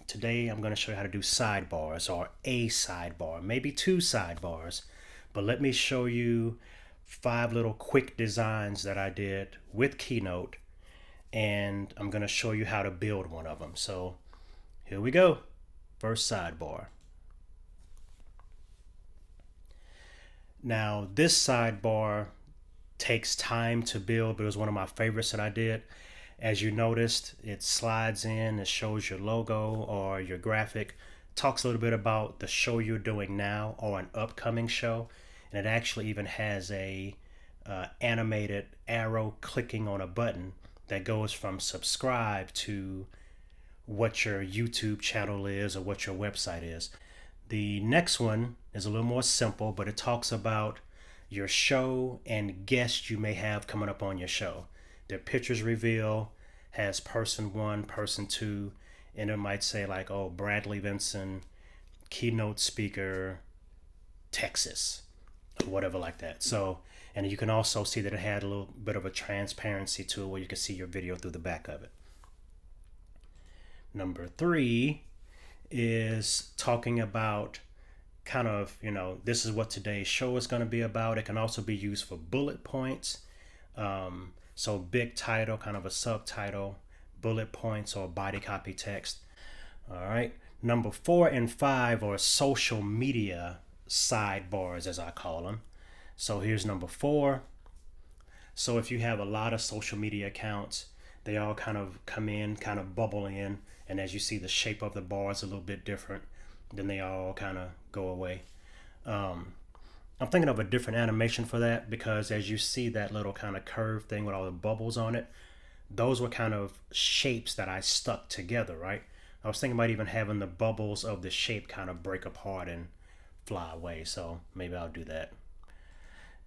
Today I'm going to show you how to do sidebars, or a sidebar, maybe two sidebars. But let me show you 5 little quick designs that I did with Keynote, and I'm going to show you how to build one of them. So here we go. First sidebar. Now this sidebar takes time to build, but it was one of my favorites that I did. As you noticed, it slides in, it shows your logo or your graphic, talks a little bit about the show you're doing now or an upcoming show, and it actually even has a animated arrow clicking on a button that goes from subscribe to what your YouTube channel is or what your website is. The next one is a little more simple, but it talks about your show and guests you may have coming up on your show. Their pictures reveal, has person 1, person 2, and it might say like, oh, Bradley Vinson, keynote speaker, Texas, or whatever like that. So, and you can also see that it had a little bit of a transparency to it where you can see your video through the back of it. Number 3 is talking about kind of, this is what today's show is going to be about. It can also be used for bullet points. So big title, kind of a subtitle, bullet points, or body copy text. All right. Number 4 and 5 are social media sidebars, as I call them. So here's number 4. So if you have a lot of social media accounts, they all kind of come in, kind of bubble in. And as you see, the shape of the bar is a little bit different. Then they all kind of go away. I'm thinking of a different animation for that, because as you see that little kind of curved thing with all the bubbles on it, those were kind of shapes that I stuck together, right? I was thinking about even having the bubbles of the shape kind of break apart and fly away. So maybe I'll do that.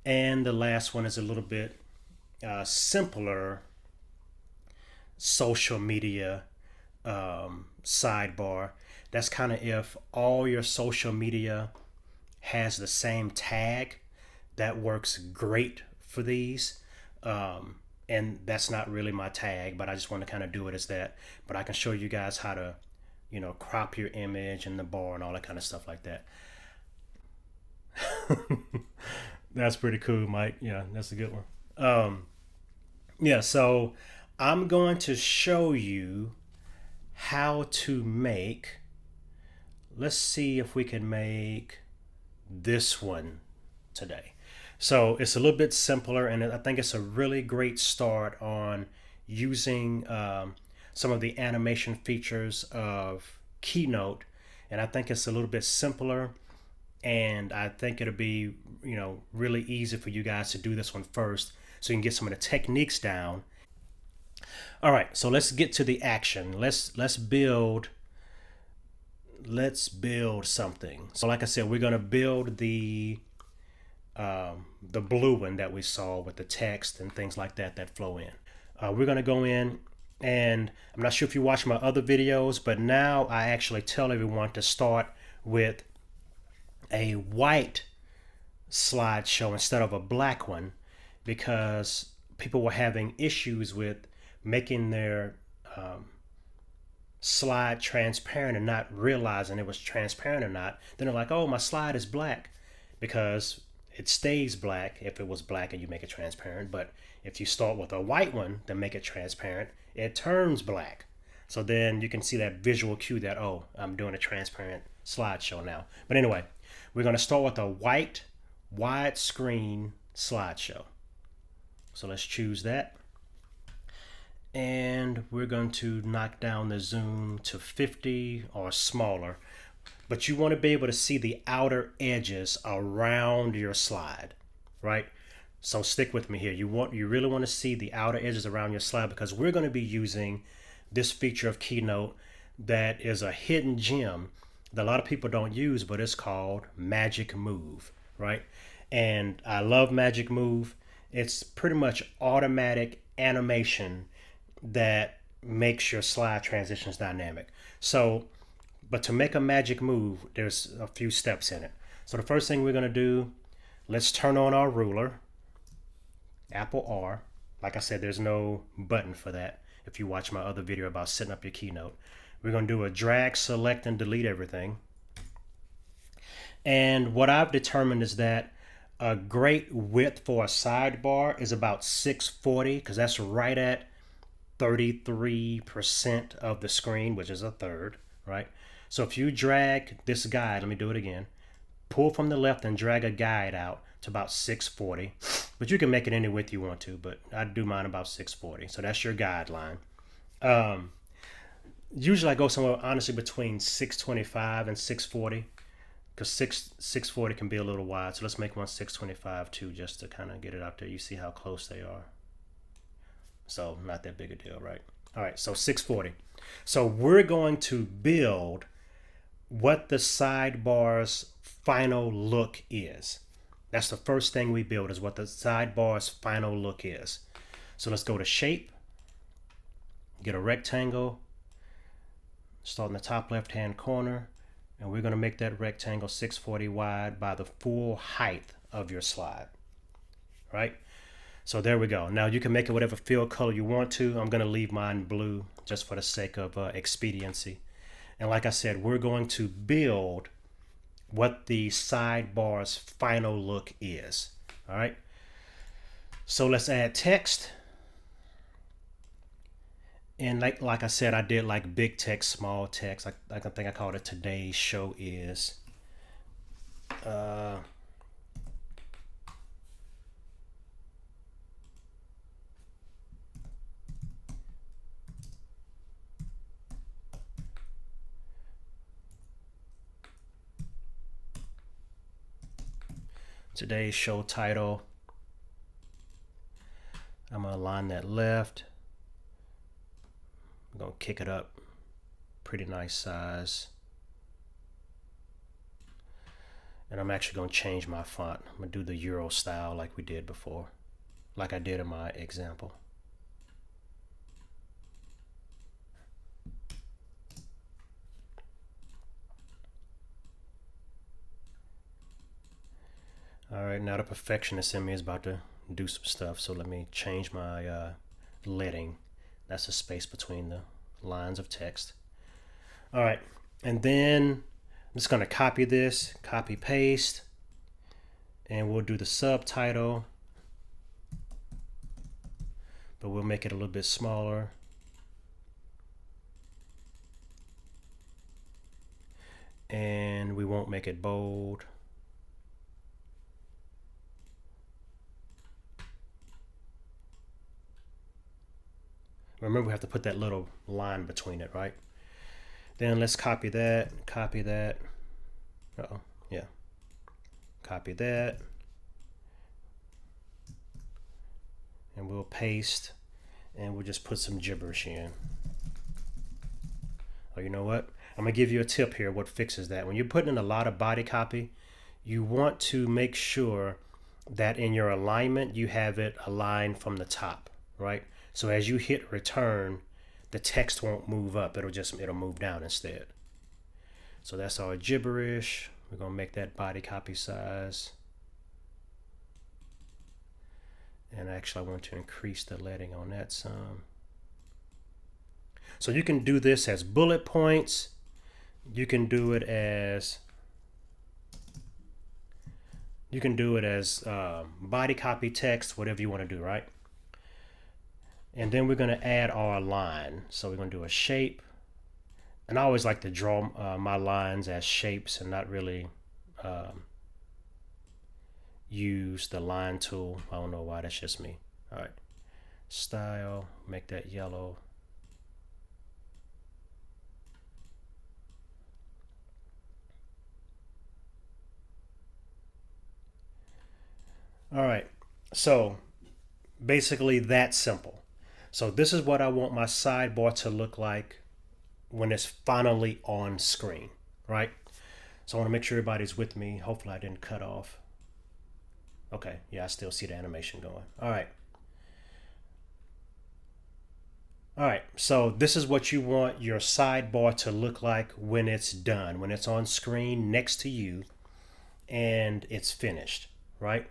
And the last one is a little bit simpler social media sidebar. That's kind of if all your social media has the same tag. That works great for these. And that's not really my tag, but I just want to kind of do it as that. But I can show you guys how to, crop your image and the bar and all that kind of stuff like that. That's pretty cool, Mike. Yeah, that's a good one. Yeah, so I'm going to show you how to make, let's see if we can make this one today. So it's a little bit simpler, and I think it's a really great start on using some of the animation features of Keynote. And I think it's a little bit simpler, and I think it'll be really easy for you guys to do this one first so you can get some of the techniques down. All right, so let's get to the action. Let's build something. So like I said, we're going to build the blue one that we saw with the text and things like that flow in. We're going to go in, and I'm not sure if you watch my other videos, but now I actually tell everyone to start with a white slideshow instead of a black one, because people were having issues with making their slide transparent and not realizing it was transparent or not. Then they're like, oh, my slide is black, because it stays black if it was black and you make it transparent. But if you start with a white one to make it transparent, it turns black. So then you can see that visual cue that, oh, I'm doing a transparent slideshow now. But anyway, we're going to start with a white widescreen slideshow. So let's choose that. And we're going to knock down the zoom to 50 or smaller. But you want to be able to see the outer edges around your slide, right? So stick with me here. You really want to see the outer edges around your slide, because we're going to be using this feature of Keynote that is a hidden gem that a lot of people don't use, but it's called Magic Move, right? And I love Magic Move. It's pretty much automatic animation that makes your slide transitions dynamic. So, but to make a magic move, there's a few steps in it. So the first thing we're going to do, let's turn on our ruler, Apple R. Like I said, there's no button for that. If you watch my other video about setting up your Keynote, We're going to do a drag, select, and delete everything. And what I've determined is that a great width for a sidebar is about 640, because that's right at 33% of the screen, which is a third, right? So if you drag this guide, let me do it again, pull from the left and drag a guide out to about 640, but you can make it any width you want to, but I do mine about 640. So that's your guideline. Usually I go somewhere honestly between 625 and 640, because 640 can be a little wide. So let's make one 625 too, just to kind of get it out there. You see how close they are. So not that big a deal, right? All right, so 640. So we're going to build what the sidebar's final look is. That's the first thing we build, is what the sidebar's final look is. So let's go to shape, get a rectangle, start in the top left-hand corner, and we're going to make that rectangle 640 wide by the full height of your slide, right? So there we go. Now you can make it whatever fill color you want to. I'm going to leave mine blue just for the sake of expediency. And like I said, we're going to build what the sidebar's final look is. All right. So let's add text. And like I said, I did like big text, small text. I think I called it today's show is. Today's show title. I'm going to align that left. I'm going to kick it up. Pretty nice size. And I'm actually going to change my font. I'm going to do the Euro style like we did before, like I did in my example. All right, now the perfectionist in me is about to do some stuff, so let me change my leading. That's the space between the lines of text. All right, and then I'm just going to copy this, copy paste, and we'll do the subtitle, but we'll make it a little bit smaller. And we won't make it bold. Remember, we have to put that little line between it, right? Then let's copy that, copy that. Uh-oh, yeah. Copy that. And we'll paste, and we'll just put some gibberish in. Oh, you know what? I'm gonna give you a tip here what fixes that. When you're putting in a lot of body copy, you want to make sure that in your alignment, you have it aligned from the top, right? So as you hit return, the text won't move up. It'll move down instead. So that's our gibberish. We're gonna make that body copy size. And actually I want to increase the leading on that some. So you can do this as bullet points. You can do it as body copy text, whatever you want to do, right? And then we're going to add our line. So we're going to do a shape. And I always like to draw my lines as shapes and not really use the line tool. I don't know why, that's just me. All right. Style, make that yellow. All right. So basically that's simple. So this is what I want my sidebar to look like when it's finally on screen, right? So I want to make sure everybody's with me. Hopefully I didn't cut off. Okay, yeah, I still see the animation going. All right. All right, so this is what you want your sidebar to look like when it's done, when it's on screen next to you and it's finished, right?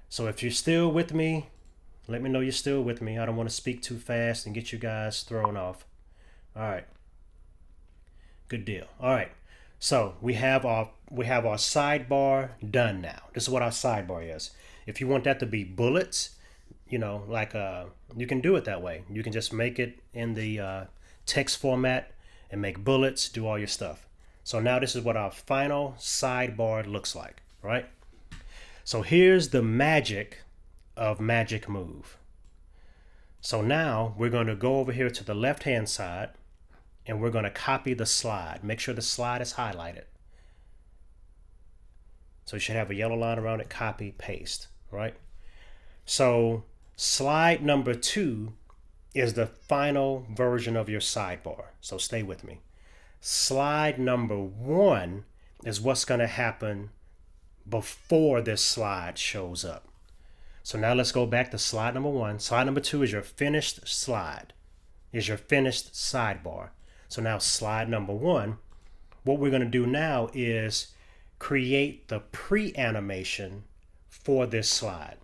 So if you're still with me, let me know you're still with me. I don't want to speak too fast and get you guys thrown off. All right. Good deal. All right. So we have our sidebar done now. This is what our sidebar is. If you want that to be bullets, you know, like you can do it that way. You can just make it in the text format and make bullets, do all your stuff. So now this is what our final sidebar looks like, right? So here's the magic of Magic Move. So now we're going to go over here to the left-hand side and we're going to copy the slide. Make sure the slide is highlighted. So you should have a yellow line around it, copy, paste, right? So slide number 2 is the final version of your sidebar. So stay with me. Slide number 1 is what's going to happen before this slide shows up. So now let's go back to slide number 1. Slide number 2 is your finished slide, is your finished sidebar. So now slide number 1, what we're going to do now is create the pre-animation for this slide.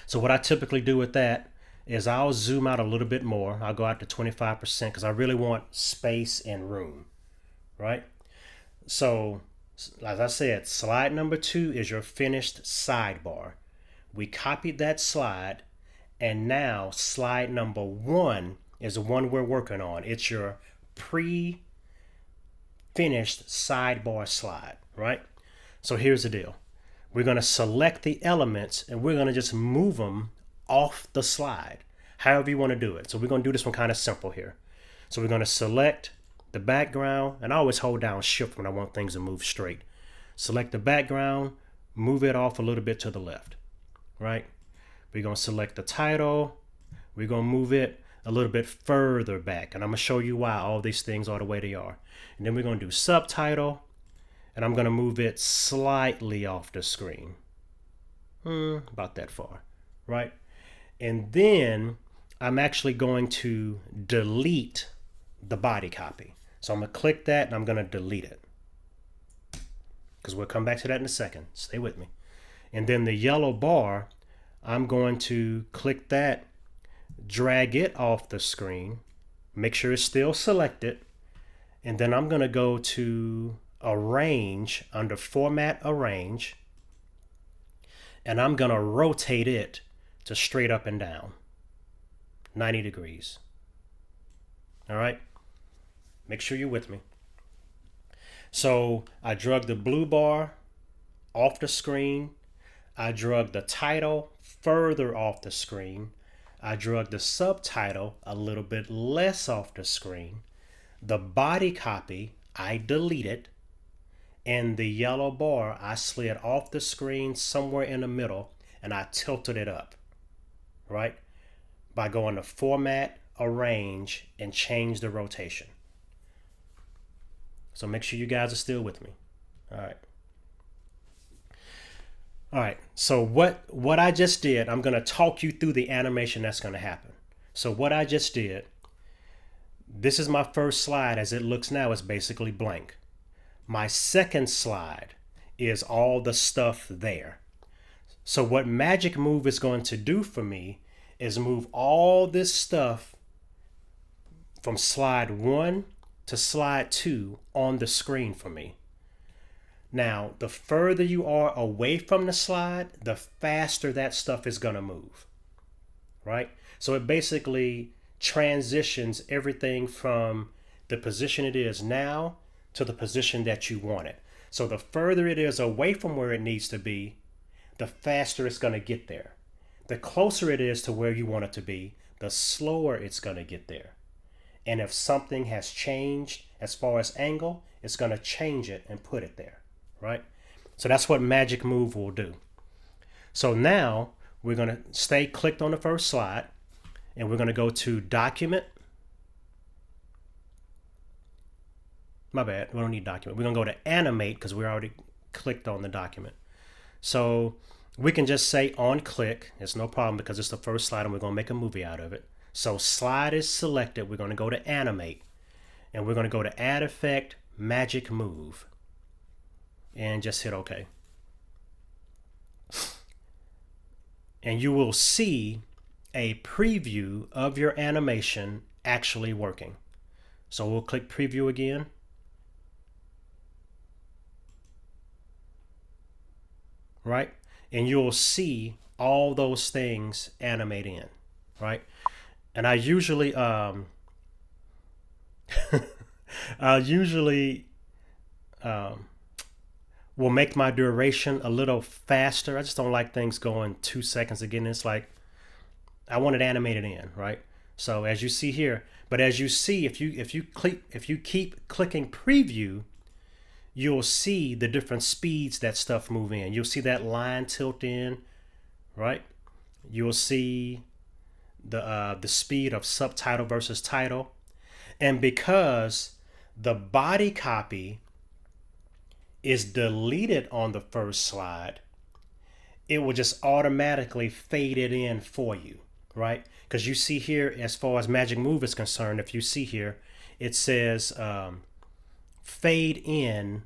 So what I typically do with that is I'll zoom out a little bit more. I'll go out to 25% because I really want space and room, right? So as I said, slide number 2 is your finished sidebar. We copied that slide, and now slide number 1 is the one we're working on. It's your pre-finished sidebar slide, right? So here's the deal. We're going to select the elements and we're going to just move them off the slide, however you want to do it. So we're going to do this one kind of simple here. So we're going to select the background, and I always hold down shift when I want things to move straight. Select the background, move it off a little bit to the left, right? We're going to select the title. We're going to move it a little bit further back, and I'm going to show you why all these things are the way they are. And then we're going to do subtitle, and I'm going to move it slightly off the screen. About that far, right? And then I'm actually going to delete the body copy. So I'm going to click that and I'm going to delete it, because we'll come back to that in a second. Stay with me. And then the yellow bar, I'm going to click that, drag it off the screen, make sure it's still selected, and then I'm going to go to Arrange, under Format Arrange, and I'm going to rotate it to straight up and down, 90 degrees. All right? Make sure you're with me. So I drug the blue bar off the screen. I drug the title further off the screen. I drug the subtitle a little bit less off the screen. The body copy, I deleted. And the yellow bar, I slid off the screen somewhere in the middle and I tilted it up, right? By going to Format, Arrange, and change the rotation. So make sure you guys are still with me. All right. All right, so what I just did, I'm going to talk you through the animation that's going to happen. So what I just did, this is my first slide. As it looks now, it's basically blank. My second slide is all the stuff there. So what Magic Move is going to do for me is move all this stuff from slide 1 to slide 2 on the screen for me. Now, the further you are away from the slide, the faster that stuff is going to move, right? So it basically transitions everything from the position it is now to the position that you want it. So the further it is away from where it needs to be, the faster it's going to get there. The closer it is to where you want it to be, the slower it's going to get there. And if something has changed as far as angle, it's going to change it and put it there. Right? So that's what Magic Move will do. So now we're going to stay clicked on the first slide and we're going to go to Document. My bad, we don't need Document. We're going to go to Animate because we're already clicked on the document. So we can just say on click. It's no problem because it's the first slide and we're going to make a movie out of it. So slide is selected. We're going to go to Animate and we're going to go to Add Effect, Magic Move. And just hit OK. And you will see a preview of your animation actually working. So we'll click preview again. right? And you'll see all those things animate in, right? And I usually I usually will make my duration a little faster. I just don't like things going 2 seconds again. It's like I want it animated in, right? So as you see here, but as you see, if you keep clicking preview, you'll see the different speeds that stuff move in. You'll see that line tilt in, right? You'll see the speed of subtitle versus title. And because the body copy is deleted on the first slide, it will just automatically fade it in for you, right? Because you see here, as far as Magic Move is concerned, if you see here, it says fade in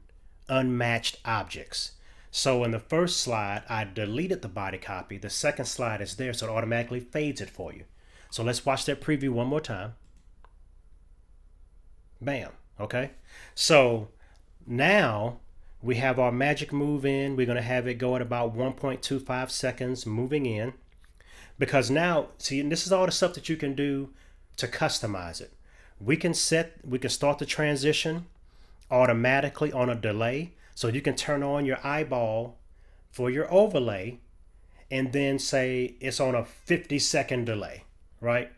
unmatched objects. So in the first slide, I deleted the body copy. The second slide is there, so it automatically fades it for you. So let's watch that preview one more time. Bam. Okay. So now we have our magic move in. We're going to have it go at about 1.25 seconds moving in. Because now, see, and this is all the stuff that you can do to customize it. We can start the transition automatically on a delay. So you can turn on your eyeball for your overlay and then say it's on a 50-second delay, right?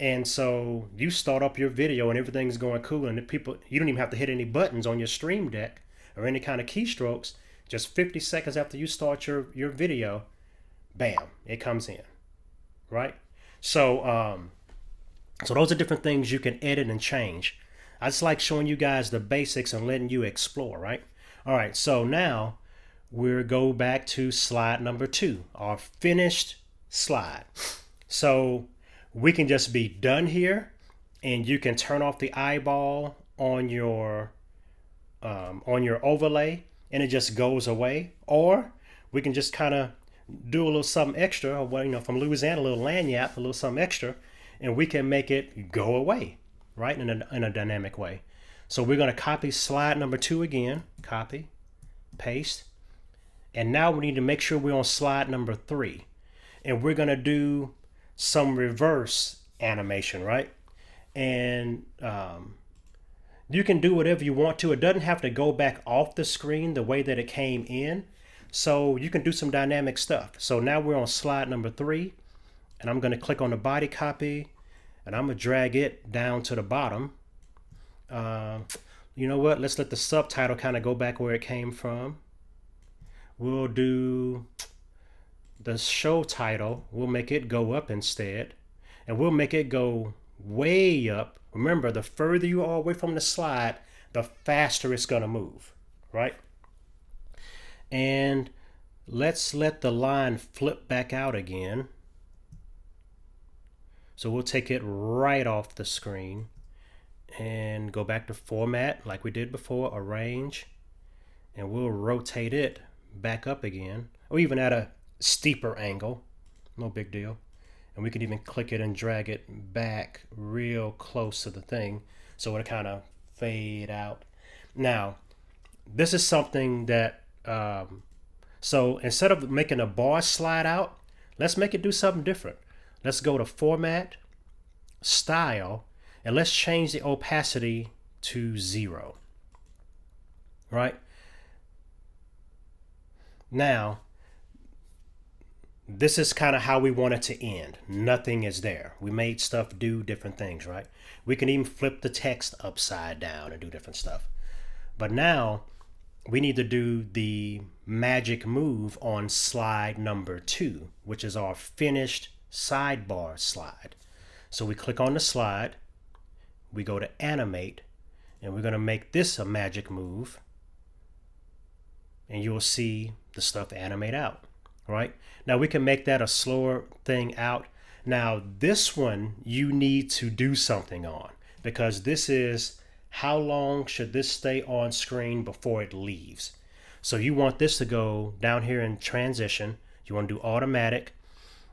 And so you start up your video and everything's going cool, and you don't even have to hit any buttons on your Stream Deck or any kind of keystrokes. Just 50 seconds after you start your video, bam, it comes in, right? So so those are different things you can edit and change. I just like showing you guys the basics and letting you explore, right? All right, so now we'll go back to slide number 2, our finished slide. So we can just be done here, and you can turn off the eyeball on your overlay, and it just goes away. Or we can just kind of do a little something extra, or well, from Louisiana, a little lanyap, a little something extra, and we can make it go away, right, in a dynamic way. So we're going to copy slide number 2 again, copy, paste, and now we need to make sure we're on slide number 3, and we're going to do some reverse animation, right? And you can do whatever you want to. It doesn't have to go back off the screen the way that it came in. So you can do some dynamic stuff. So now we're on slide number 3, and I'm going to click on the body copy, and I'm going to drag it down to the bottom. You know what? Let's let the subtitle kind of go back where it came from. We'll do the show title. We'll make it go up instead, and we'll make it go way up. Remember, the further you are away from the slide, the faster it's going to move, right? And let's let the line flip back out again. So we'll take it right off the screen and go back to format like we did before, arrange, and we'll rotate it back up again, or even at a steeper angle, no big deal. And we can even click it and drag it back real close to the thing so it'll kind of fade out. Now, this is something that, so instead of making a bar slide out, let's make it do something different. Let's go to format, style, and let's change the opacity to 0, right? Now, this is kind of how we want it to end. Nothing is there. We made stuff do different things, right? We can even flip the text upside down and do different stuff. But now we need to do the magic move on slide number 2, which is our finished sidebar slide. So we click on the slide, we go to animate, and we're going to make this a magic move, and you'll see the stuff animate out, right? Now we can make that a slower thing out. Now this one you need to do something on, because this is how long should this stay on screen before it leaves. So you want this to go down here in transition. You want to do automatic,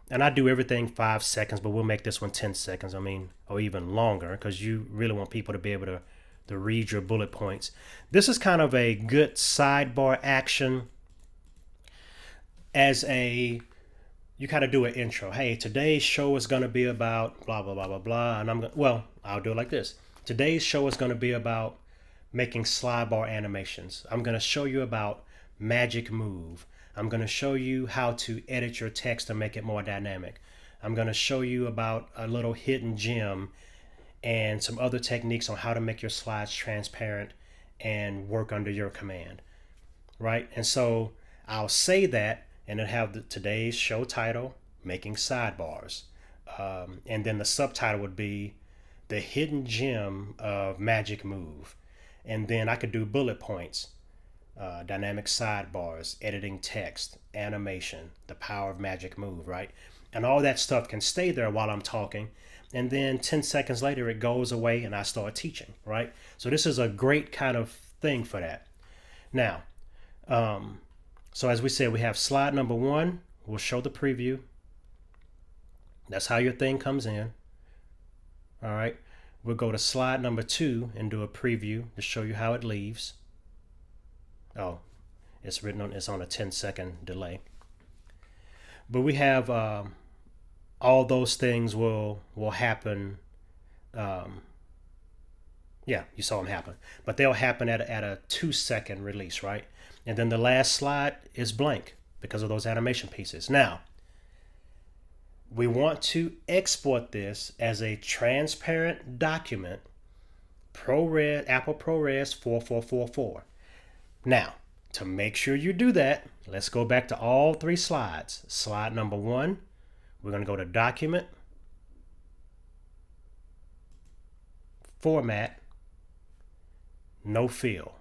and I do everything 5 seconds, but we'll make this one 10 seconds. I mean, or even longer, because you really want people to be able to read your bullet points. This is kind of a good sidebar action as a, you kind of do an intro. Hey, today's show is going to be about blah, blah, blah, blah, blah. And I'll do it like this. Today's show is going to be about making slide bar animations. I'm going to show you about Magic Move. I'm going to show you how to edit your text to make it more dynamic. I'm going to show you about a little hidden gem and some other techniques on how to make your slides transparent and work under your command, right? And so I'll say that, and it'll have today's show title, Making Sidebars. And then the subtitle would be The Hidden Gem of Magic Move. And then I could do bullet points, dynamic sidebars, editing text, animation, the power of Magic Move, right? And all that stuff can stay there while I'm talking. And then 10 seconds later, it goes away and I start teaching, right? So this is a great kind of thing for that. Now, so as we said, we have slide number 1. We'll show the preview. That's how your thing comes in. All right. We'll go to slide number 2 and do a preview to show you how it leaves. Oh, it's on a 10-second delay. But we have all those things will happen. Yeah, you saw them happen, but they'll happen at a 2-second release, right? And then the last slide is blank because of those animation pieces. Now, we want to export this as a transparent document, ProRes, Apple ProRes 4444. Now, to make sure you do that, let's go back to all 3 slides. Slide number 1, we're going to go to Document, Format, No Fill.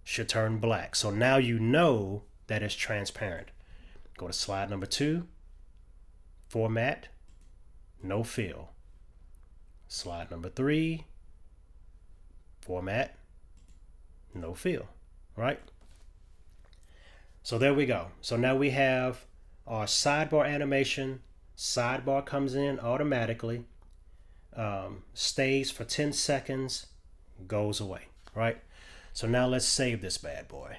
Should turn black. So now you know that it's transparent. Go to slide number 2, Format, No Fill. Slide number 3, Format, No Fill, right? So there we go. So now we have our sidebar animation. Sidebar comes in automatically, stays for 10 seconds, goes away, right? So now let's save this bad boy.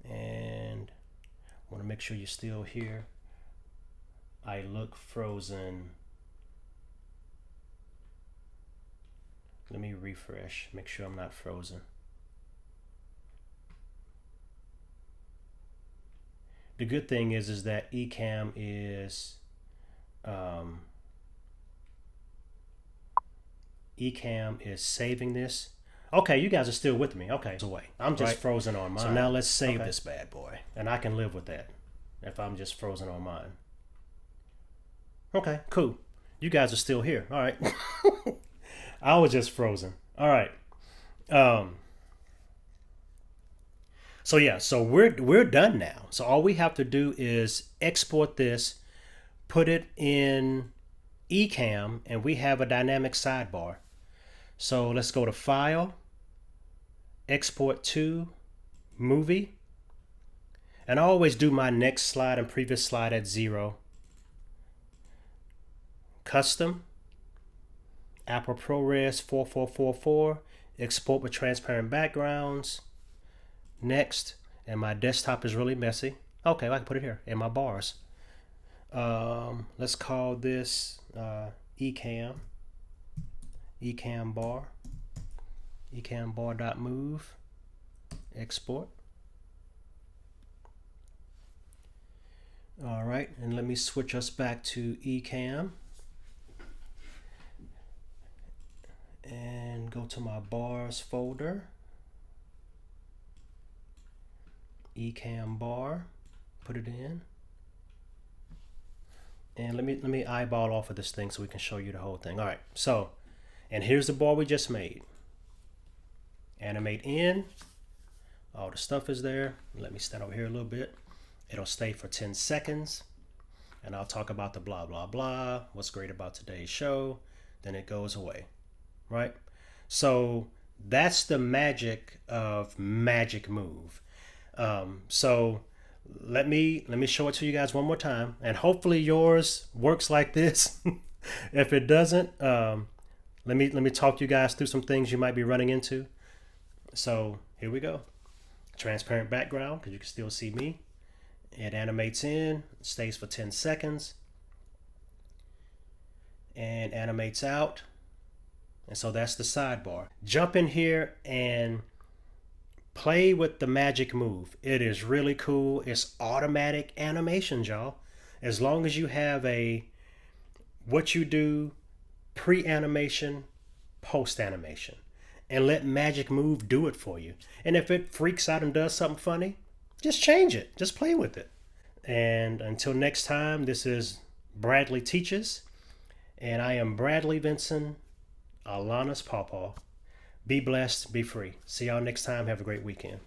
And I want to make sure you're still here. I look frozen. Let me refresh, make sure I'm not frozen. The good thing is that Ecamm is saving this. Okay, you guys are still with me. Okay, it's away. I'm just frozen on mine. So now let's save this bad boy, and I can live with that if I'm just frozen on mine. Okay, cool. You guys are still here. All right. I was just frozen. All right. So yeah, so we're done now. So all we have to do is export this, put it in Ecamm, and we have a dynamic sidebar. So let's go to File, Export to, Movie. And I always do my next slide and previous slide at 0. Custom, Apple ProRes 4444, export with transparent backgrounds. Next, and my desktop is really messy. Okay, well, I can put it here in my bars. Let's call this Ecamm bar, Ecamm bar.move, export. All right, and let me switch us back to Ecamm and go to my bars folder. Ecamm bar, put it in, and let me eyeball off of this thing so we can show you the whole thing. All right, so, and here's the bar we just made. Animate in, all the stuff is there. Let me stand over here a little bit. It'll stay for 10 seconds, and I'll talk about the blah blah blah, what's great about today's show, then it goes away, right? So that's the magic of Magic Move. So let me show it to you guys one more time, and hopefully yours works like this. If it doesn't, let me talk you guys through some things you might be running into. So here we go. transparent background because you can still see me. It animates in, stays for 10 seconds, and animates out. And so that's the sidebar. Jump in here and play with the magic move. It is really cool. It's automatic animations, y'all. As long as you have a what you do pre-animation, post-animation, and let magic move do it for you. And if it freaks out and does something funny, just change it. Just play with it. And until next time, this is Bradley Teaches, and I am Bradley Vinson, Alanis Pawpaw. Be blessed, be free. See y'all next time. Have a great weekend.